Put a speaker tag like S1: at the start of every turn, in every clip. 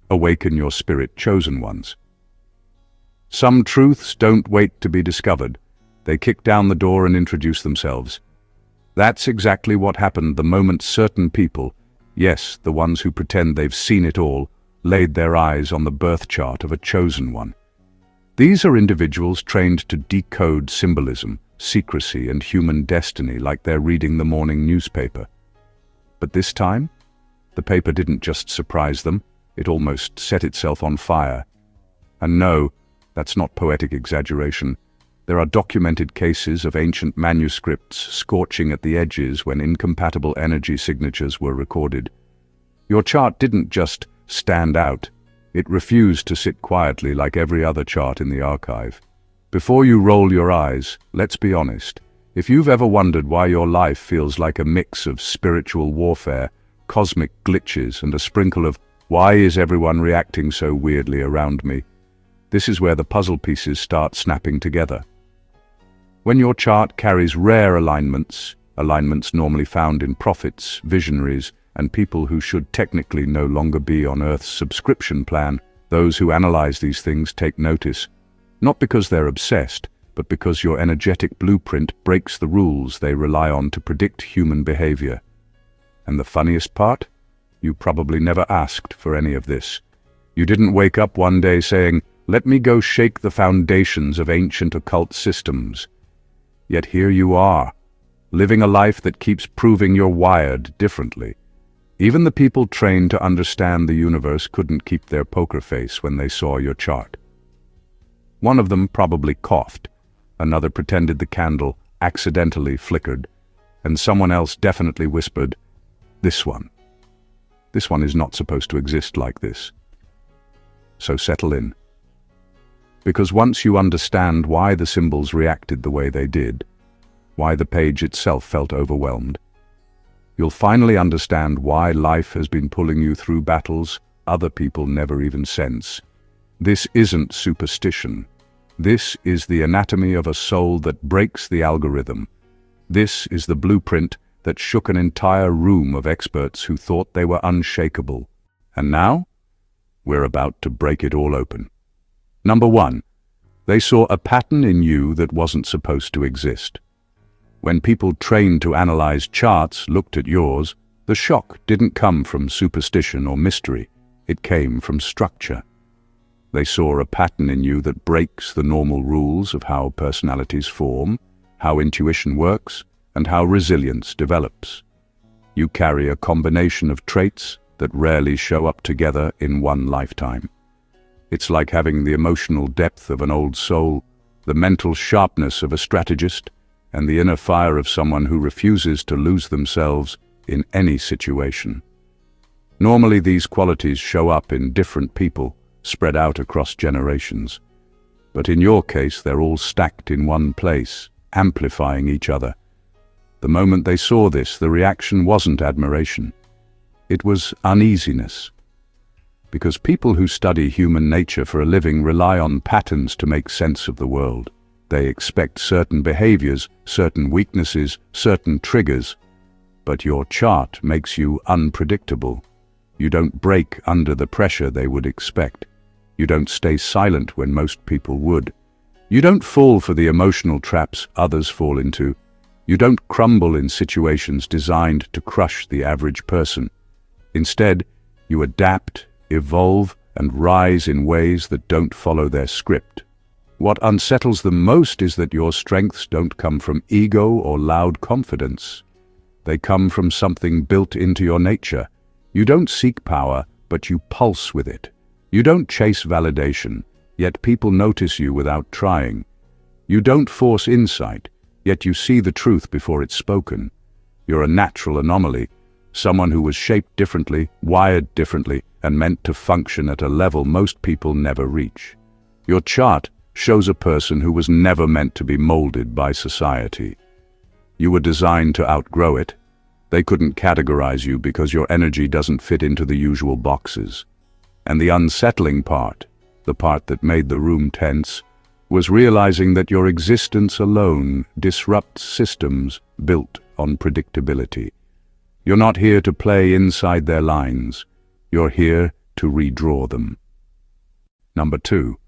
S1: Awaken your spirit chosen ones. Some truths don't wait to be discovered. They kick down the door and introduce themselves. That's exactly what happened the moment certain people, yes, the ones who pretend they've seen it all, laid their eyes on the birth chart of a chosen one. These are individuals trained to decode symbolism, secrecy, and human destiny like they're reading the morning newspaper. But this time, the paper didn't just surprise them, it almost set itself on fire. And no, that's not poetic exaggeration. There are documented cases of ancient manuscripts scorching at the edges when incompatible energy signatures were recorded. Your chart didn't just stand out. It refused to sit quietly like every other chart in the archive. Before you roll your eyes, let's be honest. If you've ever wondered why your life feels like a mix of spiritual warfare, cosmic glitches, and a sprinkle of "why is everyone reacting so weirdly around me?" this is where the puzzle pieces start snapping together. When your chart carries rare alignments normally found in prophets, visionaries, and people who should technically no longer be on Earth's subscription plan, those who analyze these things take notice. Not because they're obsessed, but because your energetic blueprint breaks the rules they rely on to predict human behavior. And the funniest part? You probably never asked for any of this. You didn't wake up one day saying, "Let me go shake the foundations of ancient occult systems." Yet here you are, living a life that keeps proving you're wired differently. Even the people trained to understand the universe couldn't keep their poker face when they saw your chart. One of them probably coughed, another pretended the candle accidentally flickered, and someone else definitely whispered, This one is not supposed to exist like this." So settle in. Because once you understand why the symbols reacted the way they did, why the page itself felt overwhelmed, you'll finally understand why life has been pulling you through battles other people never even sense. This isn't superstition. This is the anatomy of a soul that breaks the algorithm. This is the blueprint that shook an entire room of experts who thought they were unshakable. And now, we're about to break it all open. Number 1, they saw a pattern in you that wasn't supposed to exist. When people trained to analyze charts looked at yours, the shock didn't come from superstition or mystery. It came from structure. They saw a pattern in you that breaks the normal rules of how personalities form, how intuition works, and how resilience develops. You carry a combination of traits that rarely show up together in one lifetime. It's like having the emotional depth of an old soul, the mental sharpness of a strategist, and the inner fire of someone who refuses to lose themselves in any situation. Normally these qualities show up in different people, spread out across generations. But in your case, they're all stacked in one place, amplifying each other. The moment they saw this, the reaction wasn't admiration. It was uneasiness. Because people who study human nature for a living rely on patterns to make sense of the world. They expect certain behaviors, certain weaknesses, certain triggers. But your chart makes you unpredictable. You don't break under the pressure they would expect. You don't stay silent when most people would. You don't fall for the emotional traps others fall into. You don't crumble in situations designed to crush the average person. Instead, you adapt, evolve, and rise in ways that don't follow their script. What unsettles them most is that your strengths don't come from ego or loud confidence. They come from something built into your nature. You don't seek power, but you pulse with it. You don't chase validation, yet people notice you without trying. You don't force insight, yet you see the truth before it's spoken. You're a natural anomaly, someone who was shaped differently, wired differently, and meant to function at a level most people never reach. Your chart shows a person who was never meant to be molded by society. You were designed to outgrow it. They couldn't categorize you because your energy doesn't fit into the usual boxes. And the unsettling part, the part that made the room tense, was realizing that your existence alone disrupts systems built on predictability. You're not here to play inside their lines. You're here to redraw them. Number 2.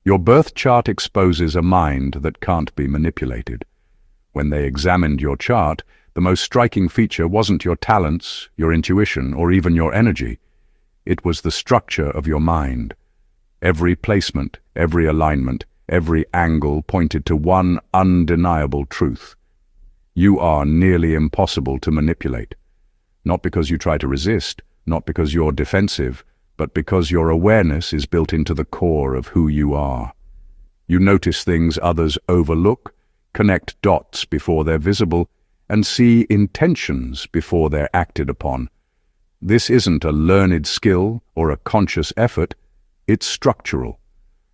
S1: Your birth chart exposes a mind that can't be manipulated. When they examined your chart, the most striking feature wasn't your talents, your intuition, or even your energy. It was the structure of your mind. Every placement, every alignment, every angle pointed to one undeniable truth. You are nearly impossible to manipulate. Not because you try to resist, not because you're defensive, but because your awareness is built into the core of who you are. You notice things others overlook, connect dots before they're visible, and see intentions before they're acted upon. This isn't a learned skill or a conscious effort, it's structural.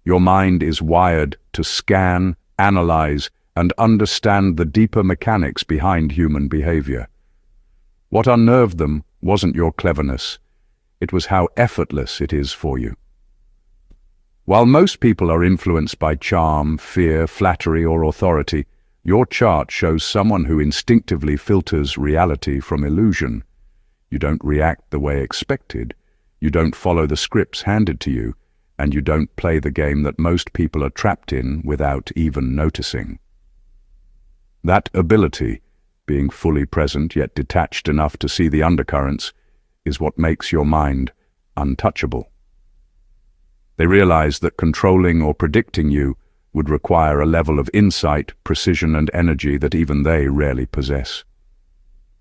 S1: Your mind is wired to scan, analyze, and understand the deeper mechanics behind human behavior. What unnerved them wasn't your cleverness, it was how effortless it is for you. While most people are influenced by charm, fear, flattery, or authority, your chart shows someone who instinctively filters reality from illusion. You don't react the way expected, you don't follow the scripts handed to you, and you don't play the game that most people are trapped in without even noticing. That ability, being fully present yet detached enough to see the undercurrents, is what makes your mind untouchable. They realize that controlling or predicting you would require a level of insight, precision, and energy that even they rarely possess.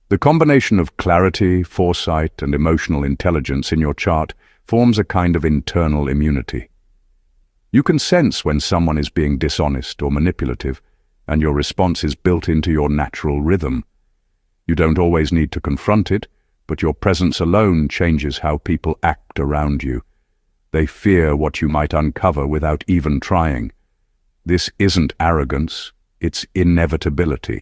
S1: The combination of clarity, foresight, and emotional intelligence in your chart forms a kind of internal immunity. You can sense when someone is being dishonest or manipulative, and your response is built into your natural rhythm. You don't always need to confront it, but your presence alone changes how people act around you. They fear what you might uncover without even trying. This isn't arrogance, it's inevitability.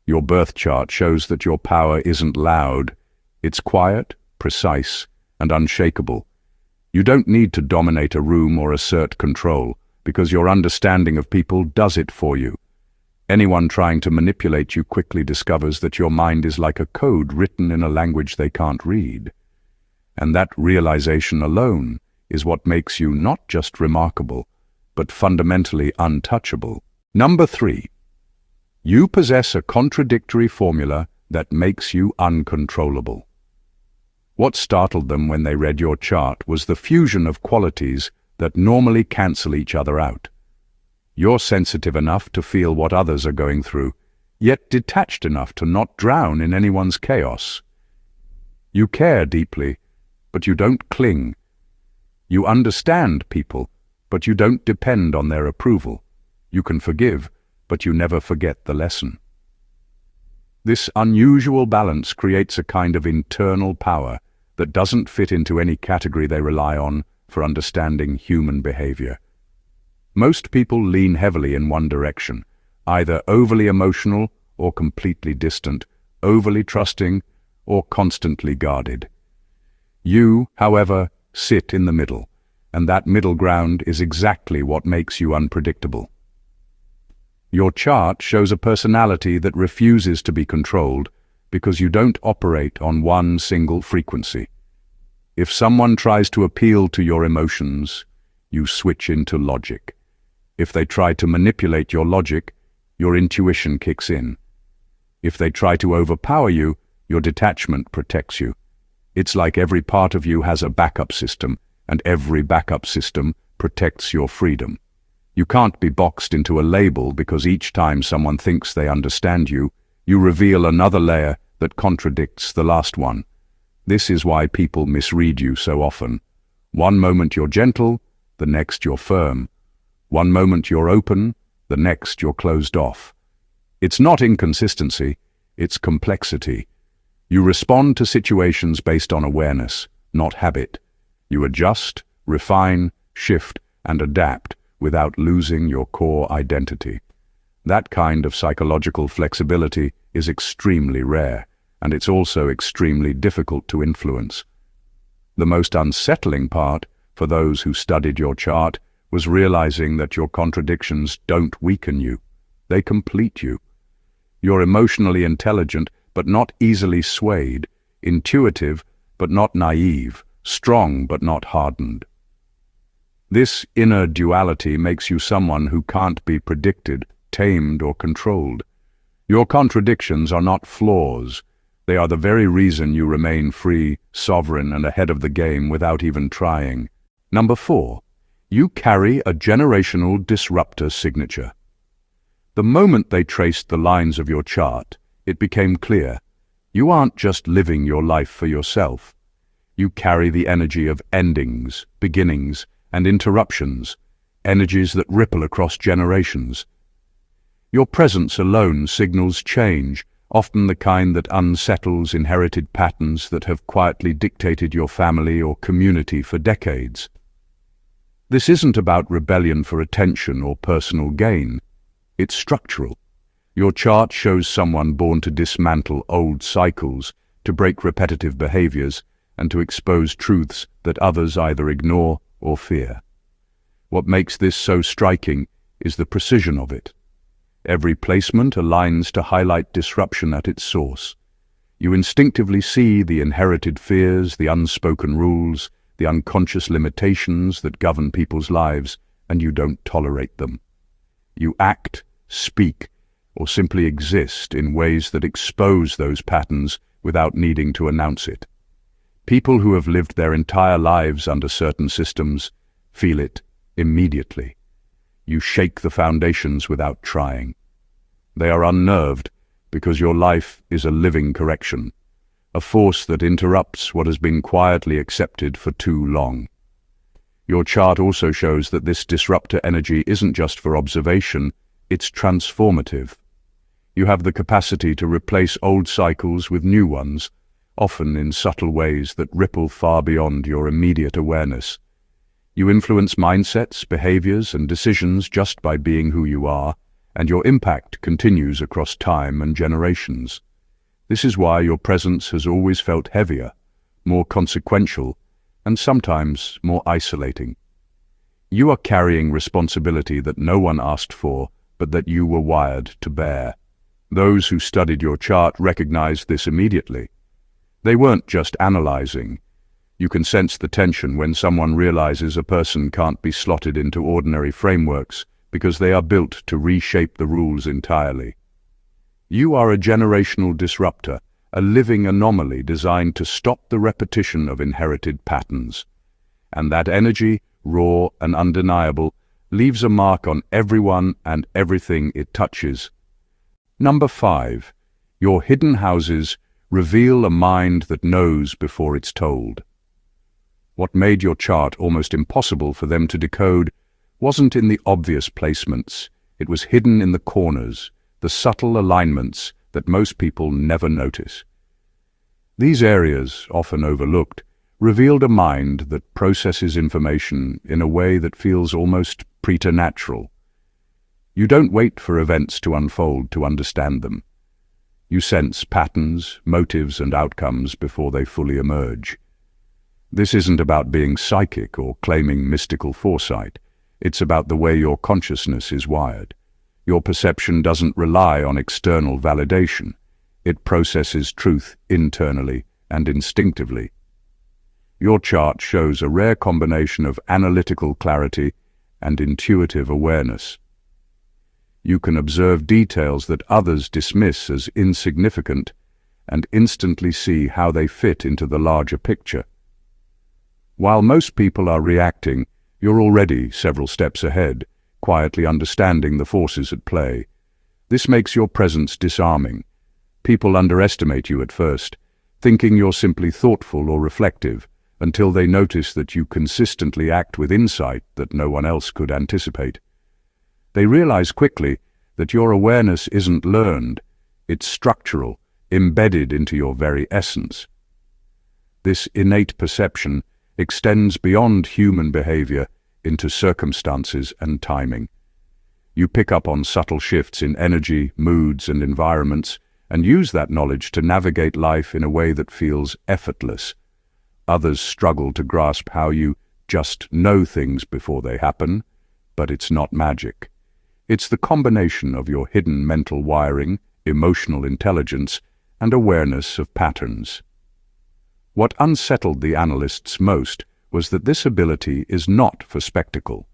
S1: Your birth chart shows that your power isn't loud, it's quiet, precise, and unshakable. You don't need to dominate a room or assert control, because your understanding of people does it for you. Anyone trying to manipulate you quickly discovers that your mind is like a code written in a language they can't read. And that realization alone is what makes you not just remarkable, but fundamentally untouchable. Number 3. You possess a contradictory formula that makes you uncontrollable. What startled them when they read your chart was the fusion of qualities that normally cancel each other out. You're sensitive enough to feel what others are going through, yet detached enough to not drown in anyone's chaos. You care deeply, but you don't cling. You understand people, but you don't depend on their approval. You can forgive, but you never forget the lesson. This unusual balance creates a kind of internal power that doesn't fit into any category they rely on for understanding human behavior. Most people lean heavily in one direction, either overly emotional or completely distant, overly trusting or constantly guarded. You, however, sit in the middle, and that middle ground is exactly what makes you unpredictable. Your chart shows a personality that refuses to be controlled because you don't operate on one single frequency. If someone tries to appeal to your emotions, you switch into logic. If they try to manipulate your logic, your intuition kicks in. If they try to overpower you, your detachment protects you. It's like every part of you has a backup system, and every backup system protects your freedom. You can't be boxed into a label because each time someone thinks they understand you, you reveal another layer that contradicts the last one. This is why people misread you so often. One moment you're gentle, the next you're firm. One moment you're open, the next you're closed off. It's not inconsistency, it's complexity. You respond to situations based on awareness, not habit. You adjust, refine, shift, and adapt without losing your core identity. That kind of psychological flexibility is extremely rare, and it's also extremely difficult to influence. The most unsettling part, for those who studied your chart, was realizing that your contradictions don't weaken you, they complete you. You're emotionally intelligent, but not easily swayed, intuitive, but not naive, strong but not hardened. This inner duality makes you someone who can't be predicted, tamed, or controlled. Your contradictions are not flaws. They are the very reason you remain free, sovereign, and ahead of the game without even trying. Number 4. You carry a generational disruptor signature. The moment they traced the lines of your chart, it became clear. You aren't just living your life for yourself. You carry the energy of endings, beginnings, and interruptions, energies that ripple across generations. Your presence alone signals change, often the kind that unsettles inherited patterns that have quietly dictated your family or community for decades. This isn't about rebellion for attention or personal gain. It's structural. Your chart shows someone born to dismantle old cycles, to break repetitive behaviors, and to expose truths that others either ignore or fear. What makes this so striking is the precision of it. Every placement aligns to highlight disruption at its source. You instinctively see the inherited fears, the unspoken rules, the unconscious limitations that govern people's lives, and you don't tolerate them. You act, speak, or simply exist in ways that expose those patterns without needing to announce it. People who have lived their entire lives under certain systems feel it immediately. You shake the foundations without trying. They are unnerved because your life is a living correction, a force that interrupts what has been quietly accepted for too long. Your chart also shows that this disruptor energy isn't just for observation, it's transformative. You have the capacity to replace old cycles with new ones, often in subtle ways that ripple far beyond your immediate awareness. You influence mindsets, behaviors, and decisions just by being who you are, and your impact continues across time and generations. This is why your presence has always felt heavier, more consequential, and sometimes more isolating. You are carrying responsibility that no one asked for, but that you were wired to bear. Those who studied your chart recognized this immediately. They weren't just analyzing. You can sense the tension when someone realizes a person can't be slotted into ordinary frameworks because they are built to reshape the rules entirely. You are a generational disruptor, a living anomaly designed to stop the repetition of inherited patterns. And that energy, raw and undeniable, leaves a mark on everyone and everything it touches. Number 5. Your hidden houses reveal a mind that knows before it's told. What made your chart almost impossible for them to decode wasn't in the obvious placements. It was hidden in the corners, the subtle alignments that most people never notice. These areas, often overlooked, revealed a mind that processes information in a way that feels almost preternatural. You don't wait for events to unfold to understand them. You sense patterns, motives, and outcomes before they fully emerge. This isn't about being psychic or claiming mystical foresight. It's about the way your consciousness is wired. Your perception doesn't rely on external validation. It processes truth internally and instinctively. Your chart shows a rare combination of analytical clarity and intuitive awareness. You can observe details that others dismiss as insignificant and instantly see how they fit into the larger picture. While most people are reacting, you're already several steps ahead, quietly understanding the forces at play. This makes your presence disarming. People underestimate you at first, thinking you're simply thoughtful or reflective, until they notice that you consistently act with insight that no one else could anticipate. They realize quickly that your awareness isn't learned, it's structural, embedded into your very essence. This innate perception extends beyond human behavior into circumstances and timing. You pick up on subtle shifts in energy, moods, and environments, and use that knowledge to navigate life in a way that feels effortless. Others struggle to grasp how you just know things before they happen, but it's not magic. It's the combination of your hidden mental wiring, emotional intelligence, and awareness of patterns. What unsettled the analysts most was that this ability is not for spectacle.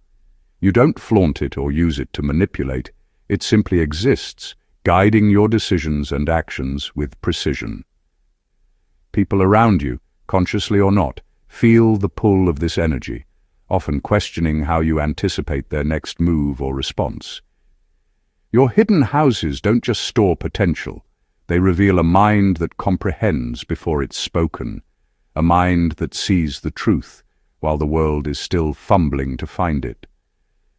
S1: You don't flaunt it or use it to manipulate. It simply exists, guiding your decisions and actions with precision. People around you, consciously or not, feel the pull of this energy, often questioning how you anticipate their next move or response. Your hidden houses don't just store potential. They reveal a mind that comprehends before it's spoken, a mind that sees the truth while the world is still fumbling to find it.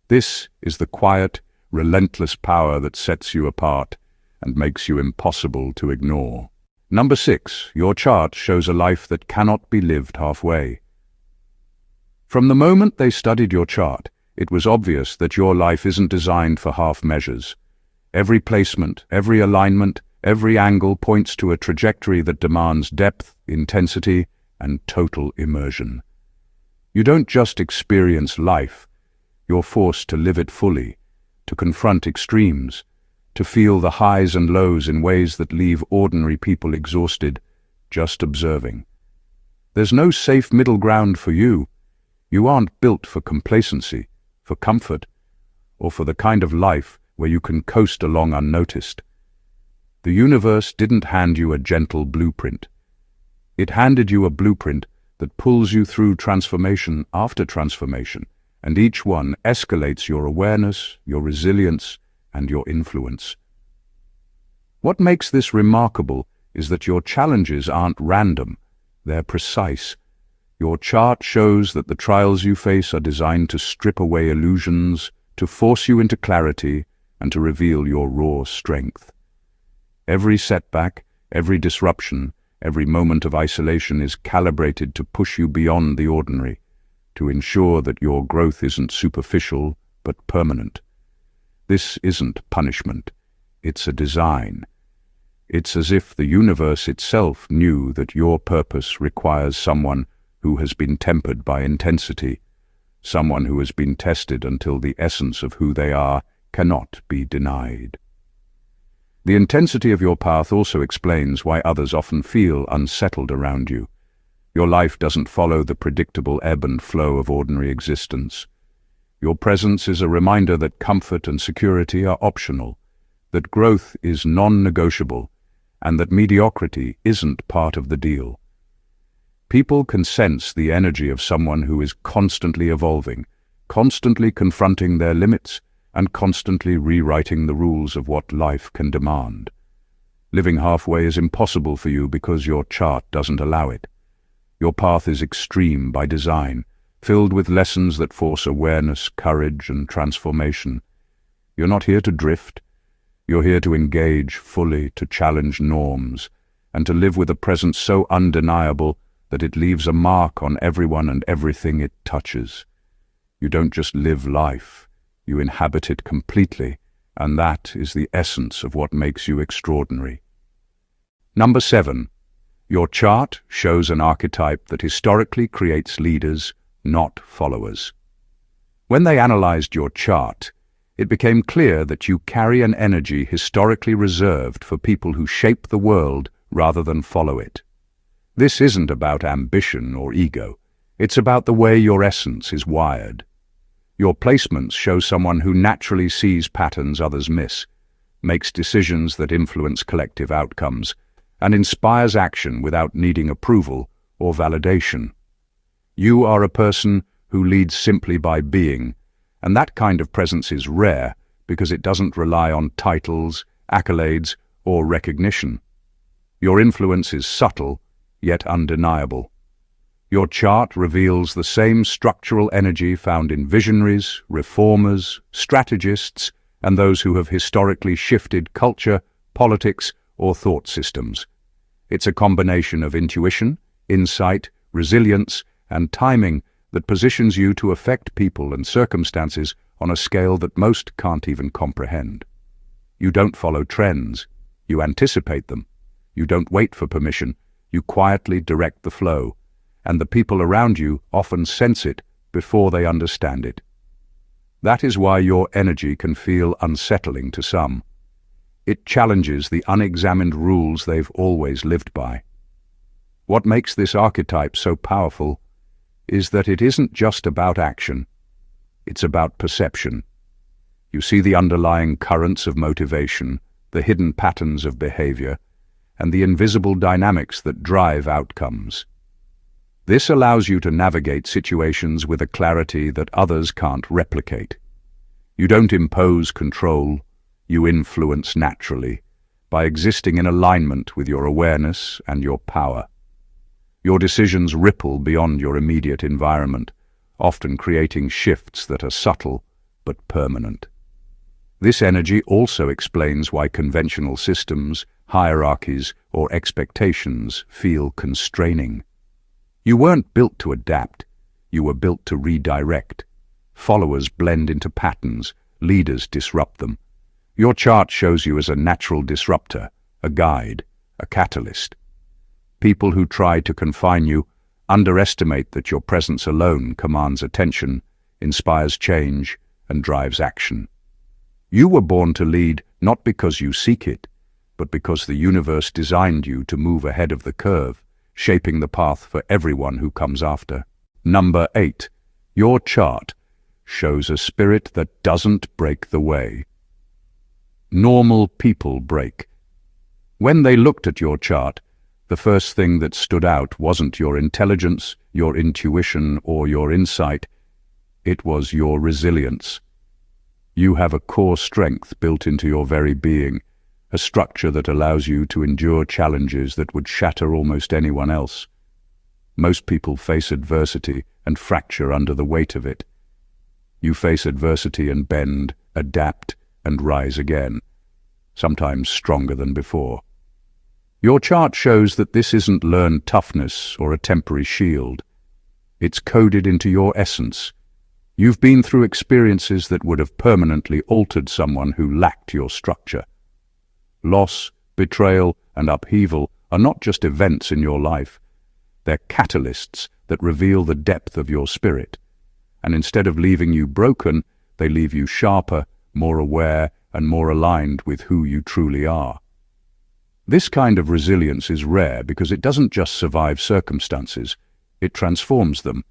S1: This is the quiet, relentless power that sets you apart and makes you impossible to ignore. Number 6, your chart shows a life that cannot be lived halfway. From the moment they studied your chart, it was obvious that your life isn't designed for half measures. Every placement, every alignment, every angle points to a trajectory that demands depth, intensity, and total immersion. You don't just experience life, you're forced to live it fully, to confront extremes, to feel the highs and lows in ways that leave ordinary people exhausted, just observing. There's no safe middle ground for you. You aren't built for complacency, for comfort, or for the kind of life where you can coast along unnoticed. The universe didn't hand you a gentle blueprint. It handed you a blueprint that pulls you through transformation after transformation, and each one escalates your awareness, your resilience, and your influence. What makes this remarkable is that your challenges aren't random, they're precise. Your chart shows that the trials you face are designed to strip away illusions, to force you into clarity, and to reveal your raw strength. Every setback, every disruption, every moment of isolation is calibrated to push you beyond the ordinary, to ensure that your growth isn't superficial but permanent. This isn't punishment, it's a design. It's as if the universe itself knew that your purpose requires someone who has been tempered by intensity, someone who has been tested until the essence of who they are cannot be denied. The intensity of your path also explains why others often feel unsettled around you. Your life doesn't follow the predictable ebb and flow of ordinary existence. Your presence is a reminder that comfort and security are optional, that growth is non-negotiable, and that mediocrity isn't part of the deal. People can sense the energy of someone who is constantly evolving, constantly confronting their limits, and constantly rewriting the rules of what life can demand. Living halfway is impossible for you because your chart doesn't allow it. Your path is extreme by design, filled with lessons that force awareness, courage, and transformation. You're not here to drift. You're here to engage fully, to challenge norms, and to live with a presence so undeniable that it leaves a mark on everyone and everything it touches. You don't just live life, you inhabit it completely, and that is the essence of what makes you extraordinary. Number 7. Your chart shows an archetype that historically creates leaders, not followers. When they analyzed your chart, it became clear that you carry an energy historically reserved for people who shape the world rather than follow it. This isn't about ambition or ego. It's about the way your essence is wired. Your placements show someone who naturally sees patterns others miss, makes decisions that influence collective outcomes, and inspires action without needing approval or validation. You are a person who leads simply by being, and that kind of presence is rare because it doesn't rely on titles, accolades, or recognition. Your influence is subtle, yet undeniable. Your chart reveals the same structural energy found in visionaries, reformers, strategists, and those who have historically shifted culture, politics, or thought systems. It's a combination of intuition, insight, resilience, and timing that positions you to affect people and circumstances on a scale that most can't even comprehend. You don't follow trends, you anticipate them. You don't wait for permission, you quietly direct the flow, and the people around you often sense it before they understand it. That is why your energy can feel unsettling to some. It challenges the unexamined rules they've always lived by. What makes this archetype so powerful is that it isn't just about action, it's about perception. You see the underlying currents of motivation, the hidden patterns of behavior, and the invisible dynamics that drive outcomes. This allows you to navigate situations with a clarity that others can't replicate. You don't impose control, you influence naturally, by existing in alignment with your awareness and your power. Your decisions ripple beyond your immediate environment, often creating shifts that are subtle but permanent. This energy also explains why conventional systems, hierarchies, or expectations feel constraining. You weren't built to adapt, you were built to redirect. Followers blend into patterns, leaders disrupt them. Your chart shows you as a natural disruptor, a guide, a catalyst. People who try to confine you underestimate that your presence alone commands attention, inspires change, and drives action. You were born to lead not because you seek it, but because the universe designed you to move ahead of the curve, shaping the path for everyone who comes after. Number 8. Your chart shows a spirit that doesn't break the way. Normal people break. When they looked at your chart, the first thing that stood out wasn't your intelligence, your intuition, or your insight. It was your resilience. You have a core strength built into your very being, a structure that allows you to endure challenges that would shatter almost anyone else. Most people face adversity and fracture under the weight of it. You face adversity and bend, adapt, and rise again, sometimes stronger than before. Your chart shows that this isn't learned toughness or a temporary shield. It's coded into your essence. You've been through experiences that would have permanently altered someone who lacked your structure. Loss, betrayal, and upheaval are not just events in your life. They're catalysts that reveal the depth of your spirit. And instead of leaving you broken, they leave you sharper, more aware, and more aligned with who you truly are. This kind of resilience is rare because it doesn't just survive circumstances, it transforms them.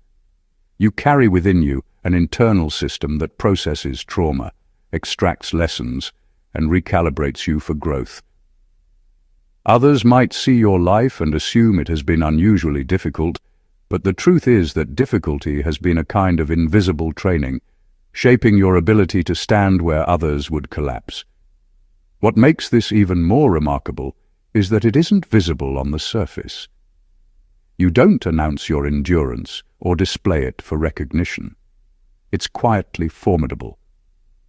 S1: You carry within you an internal system that processes trauma, extracts lessons, and recalibrates you for growth. Others might see your life and assume it has been unusually difficult, but the truth is that difficulty has been a kind of invisible training, shaping your ability to stand where others would collapse. What makes this even more remarkable is that it isn't visible on the surface. You don't announce your endurance or display it for recognition. It's quietly formidable.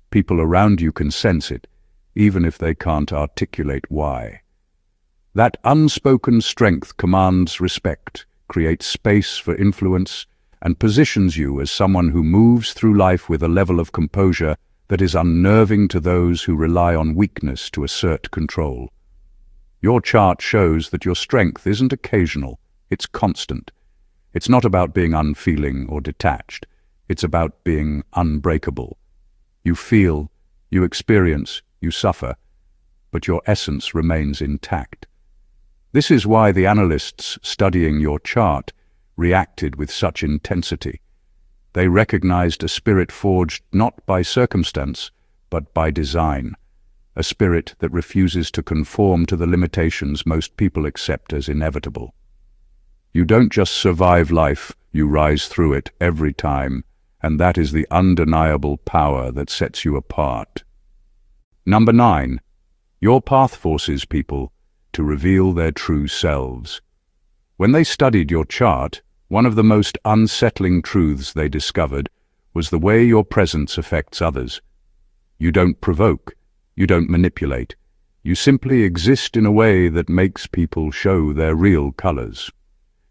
S1: People around you can sense it, even if they can't articulate why. That unspoken strength commands respect, creates space for influence, and positions you as someone who moves through life with a level of composure that is unnerving to those who rely on weakness to assert control. Your chart shows that your strength isn't occasional, it's constant. It's not about being unfeeling or detached, it's about being unbreakable. You feel, you experience, you suffer, but your essence remains intact. This is why the analysts studying your chart reacted with such intensity. They recognized a spirit forged not by circumstance, but by design, a spirit that refuses to conform to the limitations most people accept as inevitable. You don't just survive life, you rise through it every time, and that is the undeniable power that sets you apart. Number 9. Your path forces people to reveal their true selves. When they studied your chart, one of the most unsettling truths they discovered was the way your presence affects others. You don't provoke, you don't manipulate, you simply exist in a way that makes people show their real colors.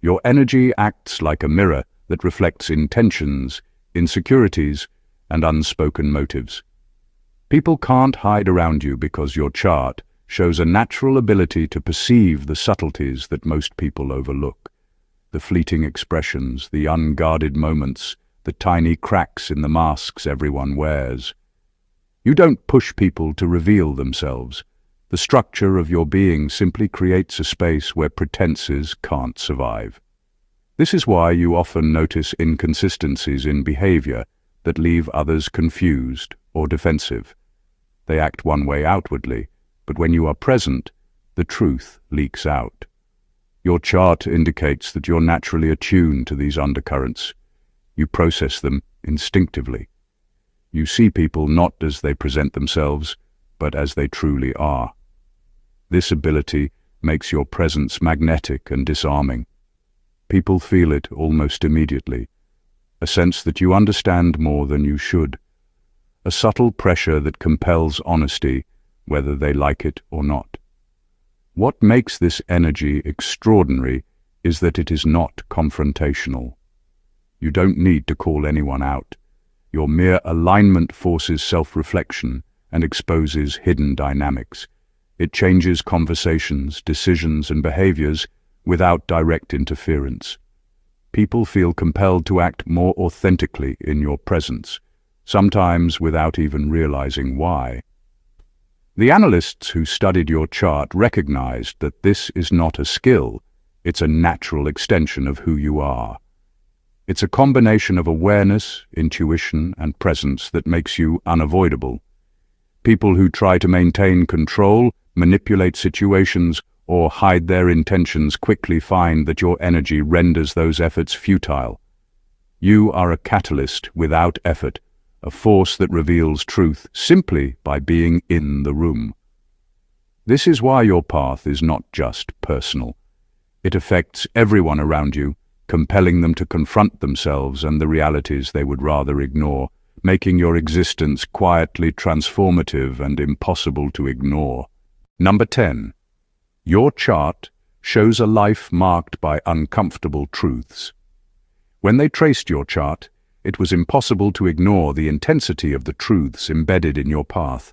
S1: Your energy acts like a mirror that reflects intentions, insecurities, and unspoken motives. People can't hide around you because your chart shows a natural ability to perceive the subtleties that most people overlook. The fleeting expressions, the unguarded moments, the tiny cracks in the masks everyone wears. You don't push people to reveal themselves. The structure of your being simply creates a space where pretenses can't survive. This is why you often notice inconsistencies in behavior that leave others confused or defensive. They act one way outwardly, but when you are present, the truth leaks out. Your chart indicates that you're naturally attuned to these undercurrents. You process them instinctively. You see people not as they present themselves, but as they truly are. This ability makes your presence magnetic and disarming. People feel it almost immediately, a sense that you understand more than you should, a subtle pressure that compels honesty, whether they like it or not. What makes this energy extraordinary is that it is not confrontational. You don't need to call anyone out. Your mere alignment forces self-reflection and exposes hidden dynamics. It changes conversations, decisions, and behaviors without direct interference. People feel compelled to act more authentically in your presence, sometimes without even realizing why. The analysts who studied your chart recognized that this is not a skill, it's a natural extension of who you are. It's a combination of awareness, intuition, and presence that makes you unavoidable. People who try to maintain control, manipulate situations, or hide their intentions quickly find that your energy renders those efforts futile. You are a catalyst without effort, a force that reveals truth simply by being in the room. This is why your path is not just personal. It affects everyone around you, compelling them to confront themselves and the realities they would rather ignore, making your existence quietly transformative and impossible to ignore. Number 10. Your chart shows a life marked by uncomfortable truths. When they traced your chart, it was impossible to ignore the intensity of the truths embedded in your path.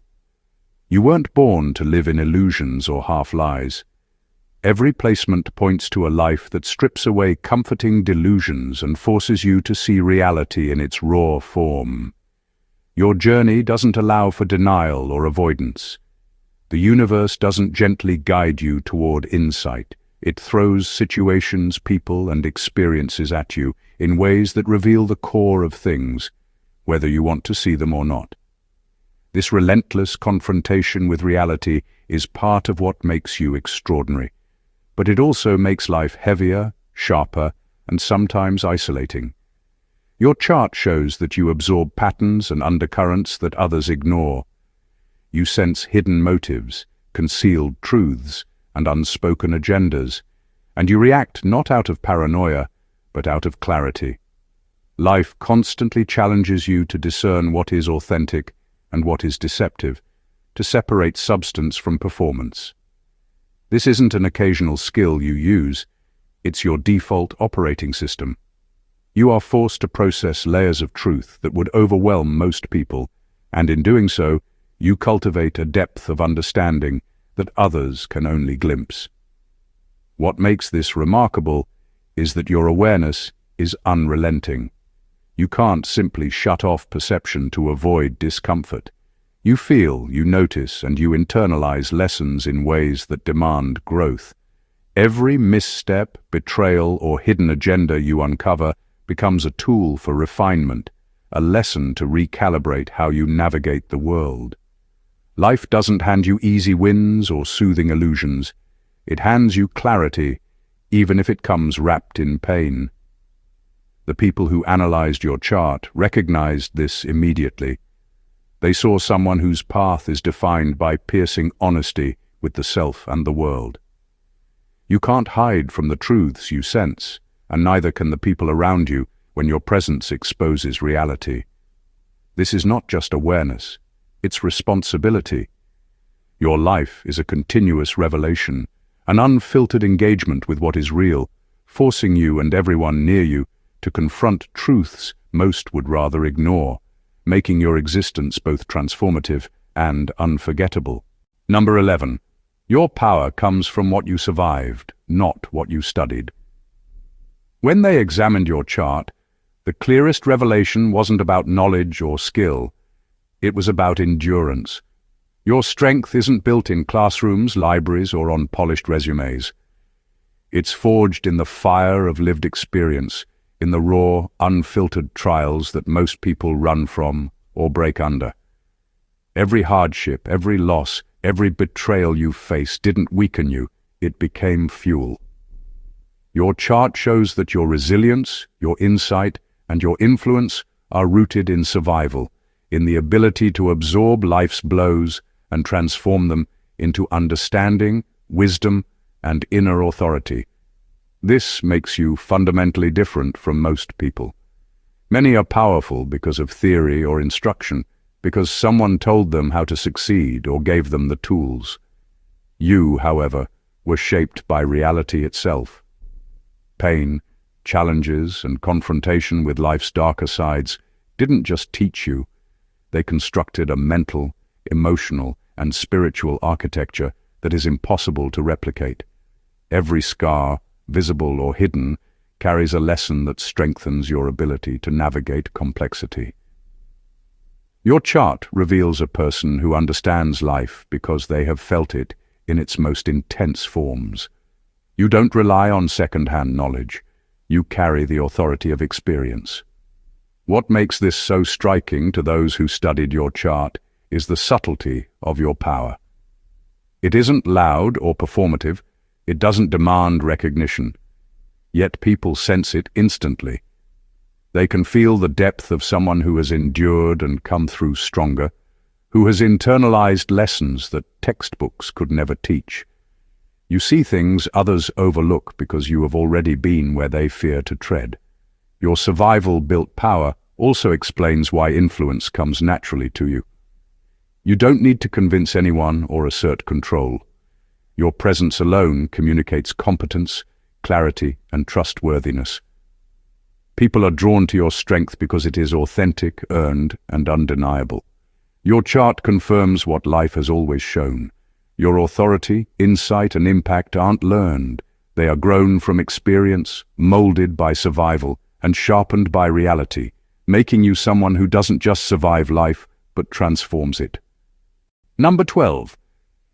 S1: You weren't born to live in illusions or half-lies. Every placement points to a life that strips away comforting delusions and forces you to see reality in its raw form. Your journey doesn't allow for denial or avoidance. The universe doesn't gently guide you toward insight. It throws situations, people, and experiences at you in ways that reveal the core of things, whether you want to see them or not. This relentless confrontation with reality is part of what makes you extraordinary. But it also makes life heavier, sharper, and sometimes isolating. Your chart shows that you absorb patterns and undercurrents that others ignore. You sense hidden motives, concealed truths, and unspoken agendas, and you react not out of paranoia, but out of clarity. Life constantly challenges you to discern what is authentic and what is deceptive, to separate substance from performance. This isn't an occasional skill you use, it's your default operating system. You are forced to process layers of truth that would overwhelm most people, and in doing so, you cultivate a depth of understanding that others can only glimpse. What makes this remarkable is that your awareness is unrelenting. You can't simply shut off perception to avoid discomfort. You feel, you notice, and you internalize lessons in ways that demand growth. Every misstep, betrayal, or hidden agenda you uncover becomes a tool for refinement, a lesson to recalibrate how you navigate the world. Life doesn't hand you easy wins or soothing illusions. It hands you clarity, even if it comes wrapped in pain. The people who analyzed your chart recognized this immediately. They saw someone whose path is defined by piercing honesty with the self and the world. You can't hide from the truths you sense, and neither can the people around you when your presence exposes reality. This is not just awareness, it's responsibility. Your life is a continuous revelation, an unfiltered engagement with what is real, forcing you and everyone near you to confront truths most would rather ignore, making your existence both transformative and unforgettable. Number 11. Your power comes from what you survived, not what you studied. When they examined your chart, the clearest revelation wasn't about knowledge or skill. It was about endurance. Your strength isn't built in classrooms, libraries, or on polished resumes. It's forged in the fire of lived experience, in the raw, unfiltered trials that most people run from or break under. Every hardship, every loss, every betrayal you faced didn't weaken you, it became fuel. Your chart shows that your resilience, your insight, and your influence are rooted in survival, in the ability to absorb life's blows and transform them into understanding, wisdom, and inner authority. This makes you fundamentally different from most people. Many are powerful because of theory or instruction, because someone told them how to succeed or gave them the tools. You, however, were shaped by reality itself. Pain, challenges, and confrontation with life's darker sides didn't just teach you, they constructed a mental, emotional, and spiritual architecture that is impossible to replicate. Every scar, visible or hidden, carries a lesson that strengthens your ability to navigate complexity. Your chart reveals a person who understands life because they have felt it in its most intense forms. You don't rely on second-hand knowledge. You carry the authority of experience. What makes this so striking to those who studied your chart is the subtlety of your power. It isn't loud or performative. It doesn't demand recognition. Yet people sense it instantly. They can feel the depth of someone who has endured and come through stronger, who has internalized lessons that textbooks could never teach. You see things others overlook because you have already been where they fear to tread. Your survival-built power also explains why influence comes naturally to you. You don't need to convince anyone or assert control. Your presence alone communicates competence, clarity, and trustworthiness. People are drawn to your strength because it is authentic, earned, and undeniable. Your chart confirms what life has always shown. Your authority, insight, and impact aren't learned. They are grown from experience, molded by survival, and sharpened by reality, making you someone who doesn't just survive life, but transforms it. Number 12.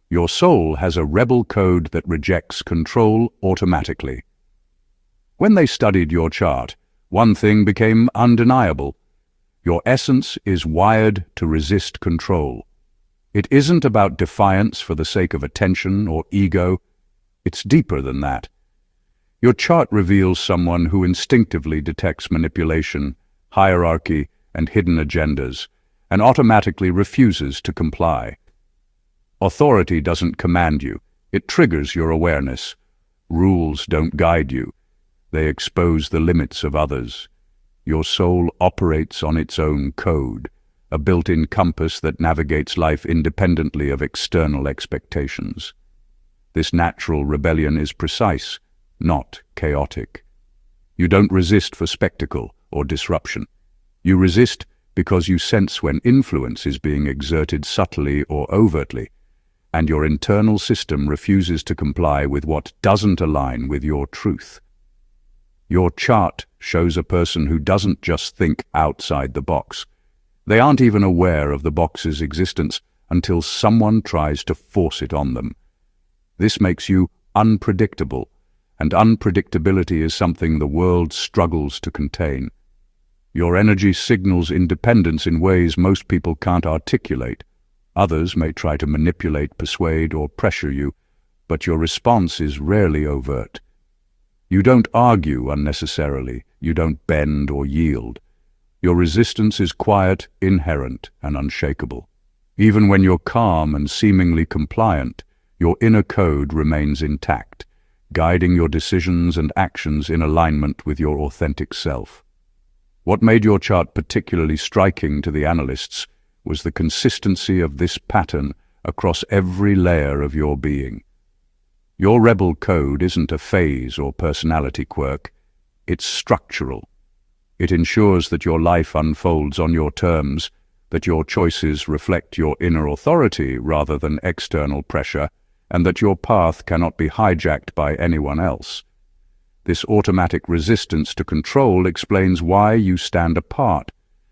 S1: Your soul has a rebel code that rejects control automatically. When they studied your chart, one thing became undeniable. Your essence is wired to resist control. It isn't about defiance for the sake of attention or ego. It's deeper than that. Your chart reveals someone who instinctively detects manipulation, hierarchy, and hidden agendas, and automatically refuses to comply. Authority doesn't command you. It triggers your awareness. Rules don't guide you. They expose the limits of others. Your soul operates on its own code, a built-in compass that navigates life independently of external expectations. This natural rebellion is precise, not chaotic. You don't resist for spectacle or disruption. You resist because you sense when influence is being exerted subtly or overtly, and your internal system refuses to comply with what doesn't align with your truth. Your chart shows a person who doesn't just think outside the box. They aren't even aware of the box's existence until someone tries to force it on them. This makes you unpredictable, and unpredictability is something the world struggles to contain. Your energy signals independence in ways most people can't articulate. Others may try to manipulate, persuade, or pressure you, but your response is rarely overt. You don't argue unnecessarily. You don't bend or yield. Your resistance is quiet, inherent, and unshakable. Even when you're calm and seemingly compliant, your inner code remains intact, guiding your decisions and actions in alignment with your authentic self. What made your chart particularly striking to the analysts was the consistency of this pattern across every layer of your being. Your rebel code isn't a phase or personality quirk. It's structural. It ensures that your life unfolds on your terms, that your choices reflect your inner authority rather than external pressure, and that your path cannot be hijacked by anyone else. This automatic resistance to control explains why you stand apart,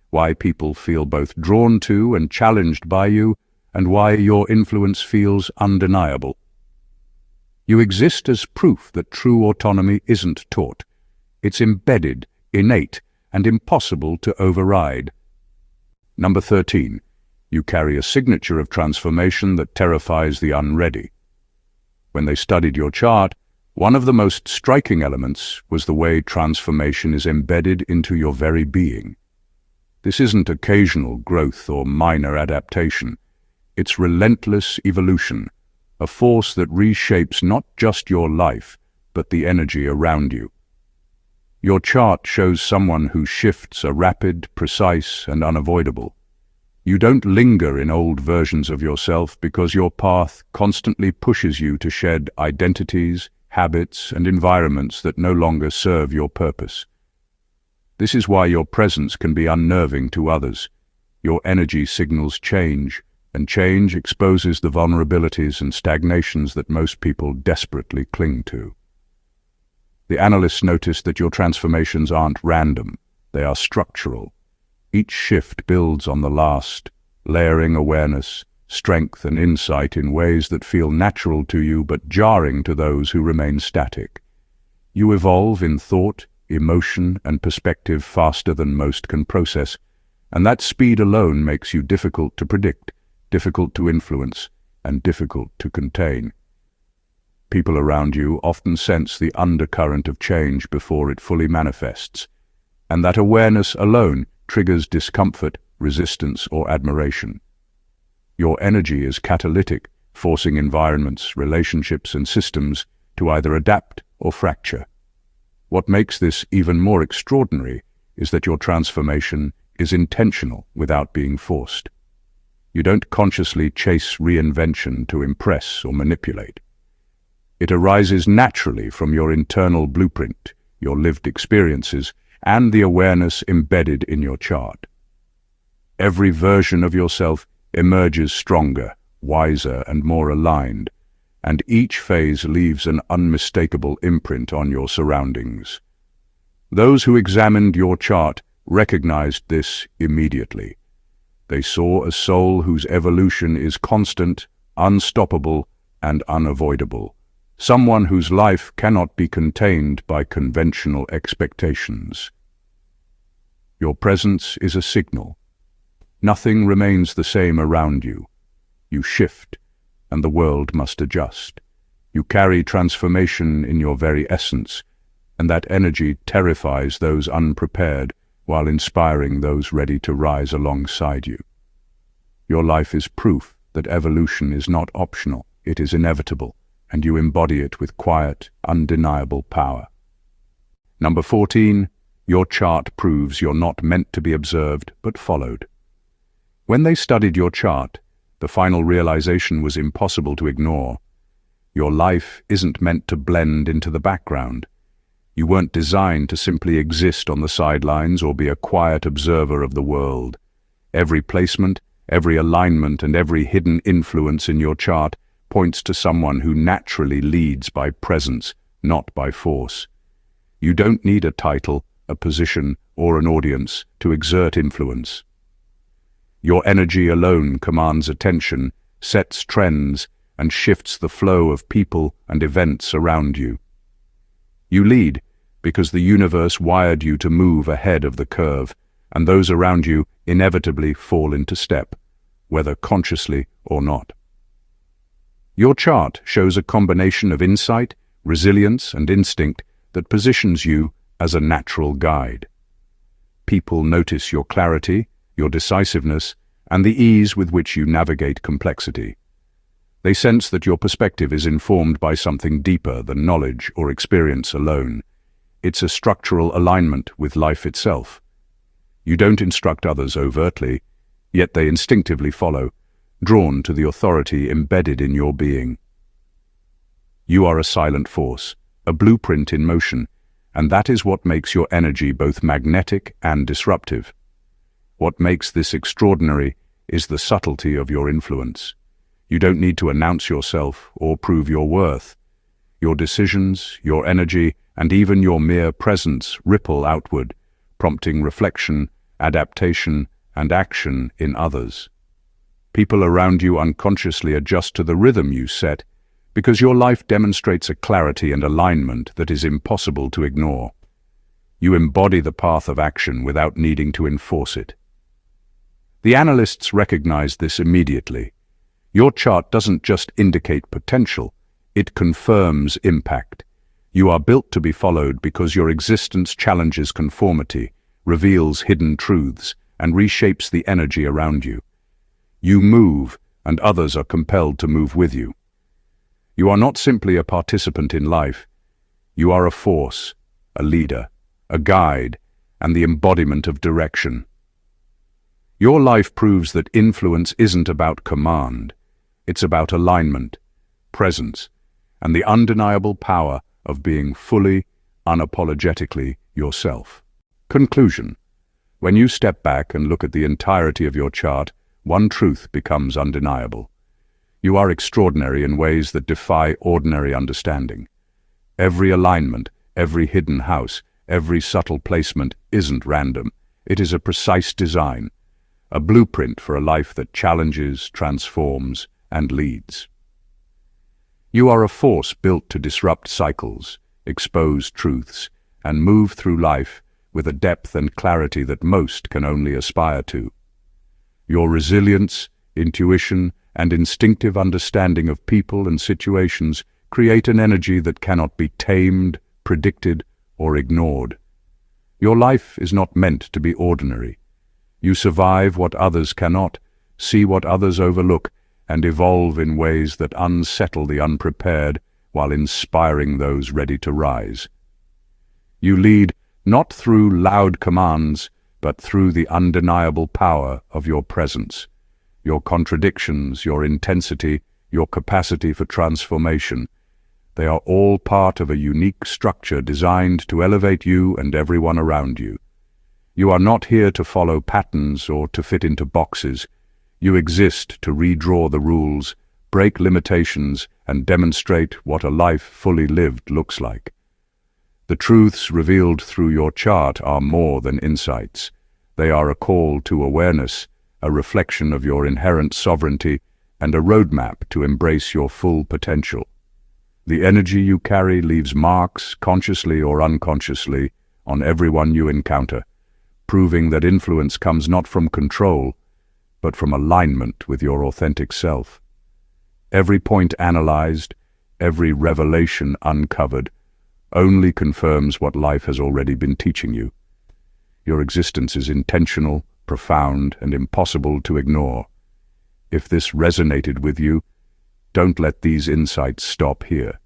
S1: why people feel both drawn to and challenged by you, and why your influence feels undeniable. You exist as proof that true autonomy isn't taught. It's embedded, innate, and impossible to override. Number 13. You carry a signature of transformation that terrifies the unready. When they studied your chart, one of the most striking elements was the way transformation is embedded into your very being. This isn't occasional growth or minor adaptation. It's relentless evolution, a force that reshapes not just your life, but the energy around you. Your chart shows someone whose shifts are rapid, precise, and unavoidable. You don't linger in old versions of yourself because your path constantly pushes you to shed identities, habits, and environments that no longer serve your purpose. This is why your presence can be unnerving to others. Your energy signals change, and change exposes the vulnerabilities and stagnations that most people desperately cling to. The analysts noticed that your transformations aren't random, they are structural. Each shift builds on the last, layering awareness, strength, and insight in ways that feel natural to you but jarring to those who remain static. You evolve in thought, emotion, and perspective faster than most can process, and that speed alone makes you difficult to predict, difficult to influence, and difficult to contain. People around you often sense the undercurrent of change before it fully manifests, and that awareness alone triggers discomfort, resistance, or admiration. Your energy is catalytic, forcing environments, relationships, and systems to either adapt or fracture. What makes this even more extraordinary is that your transformation is intentional without being forced. You don't consciously chase reinvention to impress or manipulate. It arises naturally from your internal blueprint, your lived experiences, and the awareness embedded in your chart. Every version of yourself emerges stronger, wiser, and more aligned, and each phase leaves an unmistakable imprint on your surroundings. Those who examined your chart recognized this immediately. They saw a soul whose evolution is constant, unstoppable, and unavoidable. Someone whose life cannot be contained by conventional expectations. Your presence is a signal. Nothing remains the same around you. You shift, and the world must adjust. You carry transformation in your very essence, and that energy terrifies those unprepared while inspiring those ready to rise alongside you. Your life is proof that evolution is not optional, it is inevitable, and you embody it with quiet, undeniable power. Number 14, your chart proves you're not meant to be observed, but followed. When they studied your chart, the final realization was impossible to ignore. Your life isn't meant to blend into the background. You weren't designed to simply exist on the sidelines or be a quiet observer of the world. Every placement, every alignment, and every hidden influence in your chart points to someone who naturally leads by presence, not by force. You don't need a title, a position, or an audience to exert influence. Your energy alone commands attention, sets trends, and shifts the flow of people and events around you. You lead because the universe wired you to move ahead of the curve, and those around you inevitably fall into step, whether consciously or not. Your chart shows a combination of insight, resilience, and instinct that positions you as a natural guide. People notice your clarity, your decisiveness, and the ease with which you navigate complexity. They sense that your perspective is informed by something deeper than knowledge or experience alone. It's a structural alignment with life itself. You don't instruct others overtly, yet they instinctively follow, drawn to the authority embedded in your being. You are a silent force, a blueprint in motion, and that is what makes your energy both magnetic and disruptive. What makes this extraordinary is the subtlety of your influence. You don't need to announce yourself or prove your worth. Your decisions, your energy, and even your mere presence ripple outward, prompting reflection, adaptation, and action in others. People around you unconsciously adjust to the rhythm you set because your life demonstrates a clarity and alignment that is impossible to ignore. You embody the path of action without needing to enforce it. The analysts recognize this immediately. Your chart doesn't just indicate potential, it confirms impact. You are built to be followed because your existence challenges conformity, reveals hidden truths, and reshapes the energy around you. You move, and others are compelled to move with you. You are not simply a participant in life. You are a force, a leader, a guide, and the embodiment of direction. Your life proves that influence isn't about command. It's about alignment, presence, and the undeniable power of being fully, unapologetically yourself. Conclusion. When you step back and look at the entirety of your chart, one truth becomes undeniable. You are extraordinary in ways that defy ordinary understanding. Every alignment, every hidden house, every subtle placement isn't random. It is a precise design, a blueprint for a life that challenges, transforms, and leads. You are a force built to disrupt cycles, expose truths, and move through life with a depth and clarity that most can only aspire to. Your resilience, intuition, and instinctive understanding of people and situations create an energy that cannot be tamed, predicted, or ignored. Your life is not meant to be ordinary. You survive what others cannot, see what others overlook, and evolve in ways that unsettle the unprepared while inspiring those ready to rise. You lead not through loud commands, but through the undeniable power of your presence, your contradictions, your intensity, your capacity for transformation. They are all part of a unique structure designed to elevate you and everyone around you. You are not here to follow patterns or to fit into boxes. You exist to redraw the rules, break limitations, and demonstrate what a life fully lived looks like. The truths revealed through your chart are more than insights. They are a call to awareness, a reflection of your inherent sovereignty, and a roadmap to embrace your full potential. The energy you carry leaves marks, consciously or unconsciously, on everyone you encounter, proving that influence comes not from control, but from alignment with your authentic self. Every point analyzed, every revelation uncovered, only confirms what life has already been teaching you. Your existence is intentional, profound, and impossible to ignore. If this resonated with you, don't let these insights stop here.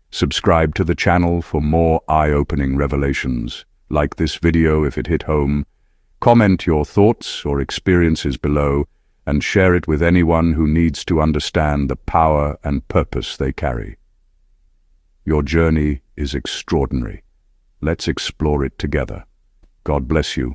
S1: Subscribe to the channel for more eye-opening revelations. Like this video if it hit home. Comment your thoughts or experiences below and share it with anyone who needs to understand the power and purpose they carry. Your journey is extraordinary. Let's explore it together. God bless you.